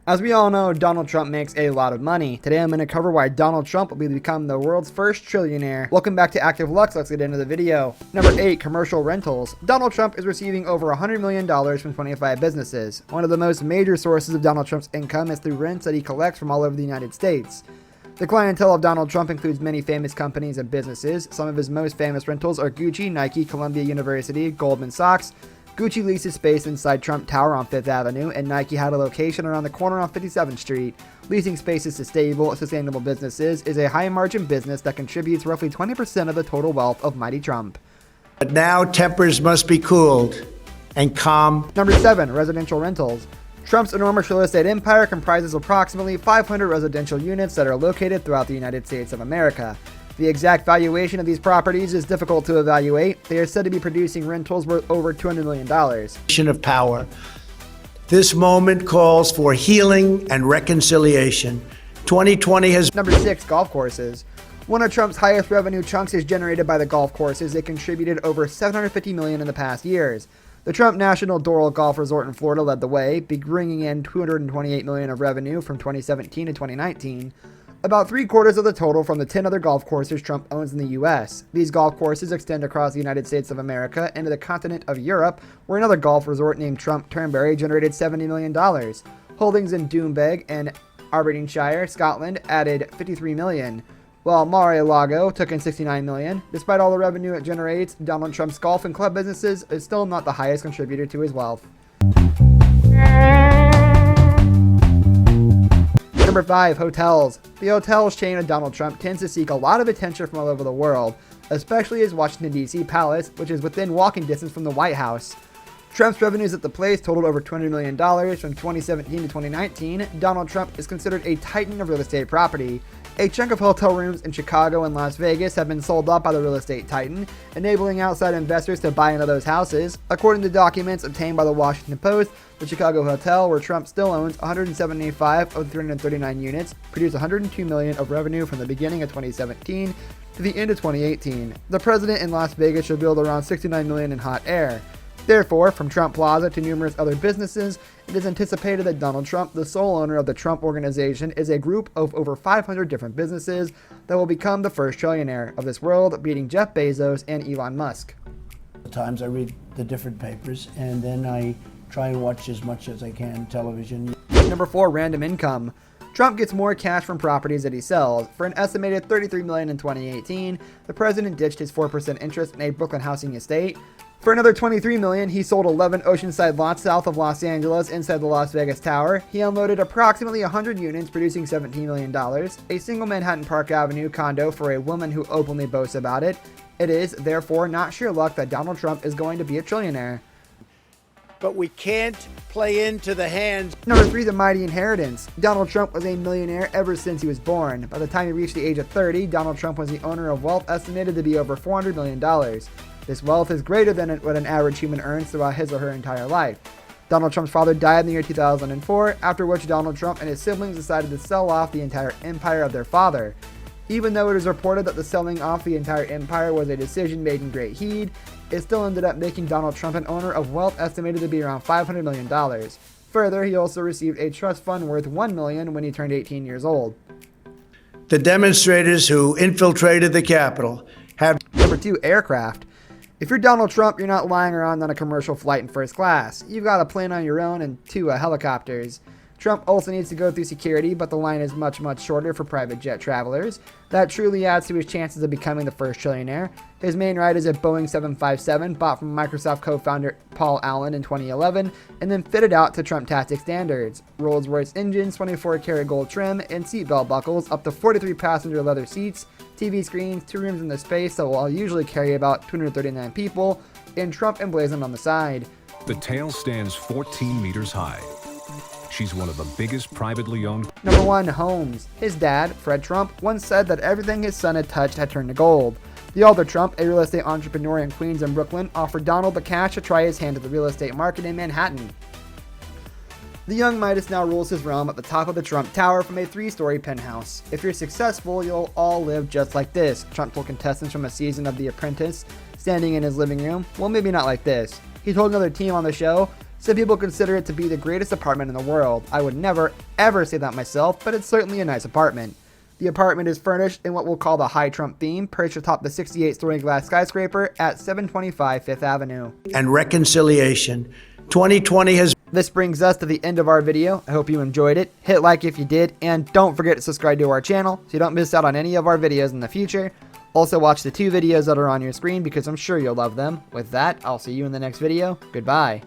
As we all know, Donald Trump makes a lot of money. Today I'm going to cover why Donald Trump will become the world's first trillionaire. Welcome back to Active Lux. Let's get into the video. Number 8. Commercial rentals. Donald Trump is receiving over $100 million from 25 businesses. One of the most major sources of Donald Trump's income is through rents that he collects from all over the United States. The clientele of Donald Trump includes many famous companies and businesses. Some of his most famous rentals are Gucci, Nike, Columbia University, Goldman Sachs. Gucci leases space inside Trump Tower on 5th Avenue, and Nike had a location around the corner on 57th Street. Leasing spaces to stable, sustainable businesses is a high-margin business that contributes roughly 20% of the total wealth of mighty Trump. But now tempers must be cooled and calm. Number 7. Residential rentals. Trump's enormous real estate empire comprises approximately 500 residential units that are located throughout the United States of America. The exact valuation of these properties is difficult to evaluate. They are said to be producing rentals worth over $200 million. Of power. This moment calls for healing and reconciliation. 2020 has... Number 6. Golf courses. One of Trump's highest revenue chunks is generated by the golf courses. They contributed over $750 million in the past years. The Trump National Doral Golf Resort in Florida led the way, bringing in $228 million of revenue from 2017 to 2019. About 3/4 of the total from the 10 other golf courses Trump owns in the U.S. These golf courses extend across the United States of America into the continent of Europe, where another golf resort named Trump Turnberry generated $70 million. Holdings in Doonbeg and Aberdeenshire, Scotland added $53 million, while Mar-a-Lago took in $69 million. Despite all the revenue it generates, Donald Trump's golf and club businesses is still not the highest contributor to his wealth. Number 5. Hotels. The hotels chain of Donald Trump tends to seek a lot of attention from all over the world, especially his Washington, D.C. palace, which is within walking distance from the White House. Trump's revenues at the place totaled over $200 million from 2017 to 2019. Donald Trump is considered a titan of real estate property. A chunk of hotel rooms in Chicago and Las Vegas have been sold off by the real estate titan, enabling outside investors to buy into those houses. According to documents obtained by the Washington Post, the Chicago hotel, where Trump still owns 175 of the 339 units, produced $102 million of revenue from the beginning of 2017 to the end of 2018. The president in Las Vegas should build around $69 million in hot air. Therefore, from Trump Plaza to numerous other businesses, it is anticipated that Donald Trump, the sole owner of the Trump Organization, is a group of over 500 different businesses that will become the first trillionaire of this world, beating Jeff Bezos and Elon Musk. Times I read the different papers, and then I try and watch as much as I can television. Number 4. Random income. Trump gets more cash from properties that he sells. For an estimated $33 million in 2018, the president ditched his 4% interest in a Brooklyn housing estate. For another $23 million, he sold 11 oceanside lots south of Los Angeles inside the Las Vegas Tower. He unloaded approximately 100 units, producing $17 million. A single Manhattan Park Avenue condo for a woman who openly boasts about it. It is, therefore, not sheer luck that Donald Trump is going to be a trillionaire. But we can't play into the hands. Number 3. The mighty inheritance. Donald Trump was a millionaire ever since he was born. By the time he reached the age of 30, Donald Trump was the owner of wealth estimated to be over $400 million. This wealth is greater than what an average human earns throughout his or her entire life. Donald Trump's father died in the year 2004, after which Donald Trump and his siblings decided to sell off the entire empire of their father. Even though it is reported that the selling off the entire empire was a decision made in great heat, it still ended up making Donald Trump an owner of wealth estimated to be around $500 million. Further, he also received a trust fund worth $1 million when he turned 18 years old. The demonstrators who infiltrated the Capitol have... Number 2. Aircraft. If you're Donald Trump, you're not lying around on a commercial flight in first class. You've got a plane on your own and 2 helicopters. Trump also needs to go through security, but the line is much shorter for private jet travelers. That truly adds to his chances of becoming the first trillionaire. His main ride is a Boeing 757 bought from Microsoft co-founder Paul Allen in 2011 and then fitted out to Trump-tastic standards. Rolls-Royce engines, 24-karat gold trim, and seatbelt buckles, up to 43-passenger leather seats, TV screens, 2 rooms in the space that will usually carry about 239 people, and Trump emblazoned on the side. The tail stands 14 meters high. She's one of the biggest privately owned. Number 1. Homes. His dad, Fred Trump, once said that everything his son had touched had turned to gold. The older Trump, a real estate entrepreneur in Queens and Brooklyn, offered Donald the cash to try his hand at the real estate market in Manhattan. The young Midas now rules his realm at the top of the Trump Tower from a 3-story penthouse. If you're successful, you'll all live just like this, Trump told contestants from a season of The Apprentice, standing in his living room. Well, maybe not like this. He told another team on the show, Some people consider it to be the greatest apartment in the world. I would never, ever say that myself, but it's certainly a nice apartment. The apartment is furnished in what we'll call the high Trump theme, perched atop the 68-story glass skyscraper at 725 Fifth Avenue. And reconciliation. 2020 has... This brings us to the end of our video. I hope you enjoyed it. Hit like if you did, and don't forget to subscribe to our channel so you don't miss out on any of our videos in the future. Also watch the 2 videos that are on your screen because I'm sure you'll love them. With that, I'll see you in the next video. Goodbye.